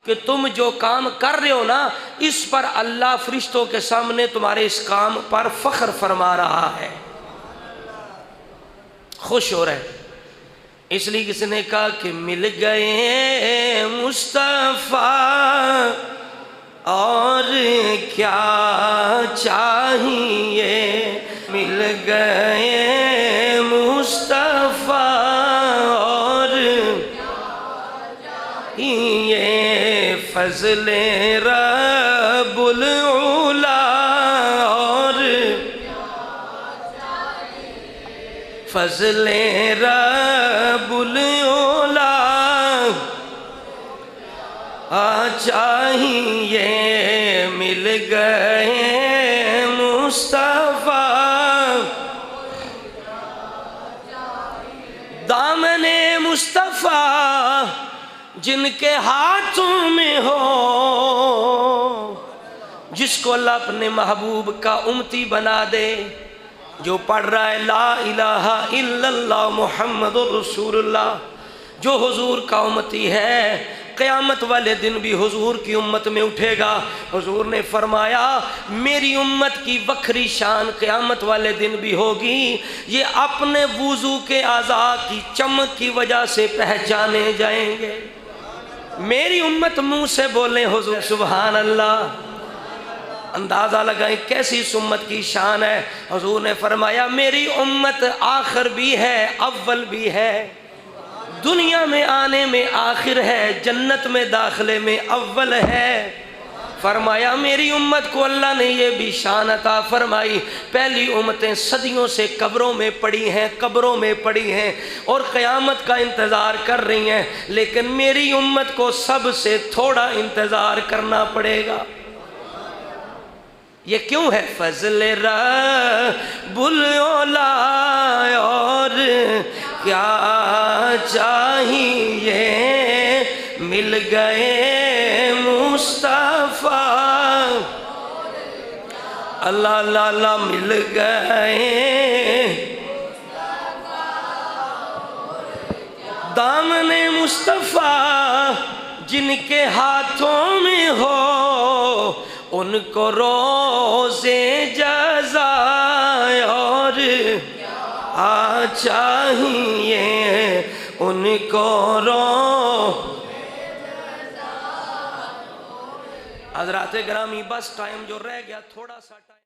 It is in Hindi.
कि तुम जो काम कर रहे हो ना, इस पर अल्लाह फरिश्तों के सामने तुम्हारे इस काम पर फख्र फरमा रहा है, खुश हो रहे। इसलिए किसी ने कहा कि मिल गए मुस्तफ़ा और क्या चाहिए, मिल गए मुस्तफ़ा और ये फज़ले रब्बुल उला और फज़ले रब्बुल उला चाहिए, मिल गए मुस्तफ़ा। दामने मुस्तफ़ा जिनके हाथों में हो, जिसको अल्लाह अपने महबूब का उम्मती बना दे, जो पढ़ रहा है ला इलाहा इल्लल्लाह मुहम्मदुर रसूलुल्लाह, जो हुजूर का उम्मती है, क़यामत वाले दिन भी हुजूर की उम्मत में उठेगा। हुजूर ने फरमाया मेरी उम्मत की वक्री शान क़यामत वाले दिन भी होगी, ये अपने वुज़ू के आज़ा की चमक की वजह से पहचाने जाएंगे। मेरी उम्मत मुंह से बोले हुजूर सुभान अल्लाह, अंदाज़ा लगाएं कैसी इस उम्मत की शान है। हुजूर ने फरमाया मेरी उम्मत आखिर भी है, अव्वल भी है, दुनिया में आने में आखिर है, जन्नत में दाखिले में अव्वल है। फरमाया मेरी उम्मत को अल्लाह ने ये भी शान अता फरमाई, पहली उम्मतें सदियों से कब्रों में पड़ी हैं, कब्रों में पड़ी हैं और क़यामत का इंतज़ार कर रही हैं, लेकिन मेरी उम्मत को सबसे थोड़ा इंतज़ार करना पड़ेगा। ये क्यों है? फज़ले रब्बुल उला और क्या चाहिए, मिल गए मुस्तफ़ा अल्लाह अल्लाह अल्लाह, मिल गए दामने मुस्तफ़ा जिनके हाथों में हो, उनको रोज़े जज़ा और चाहिए, उनको हज़रात गिरामी बस टाइम जो रह गया थोड़ा सा टाइम।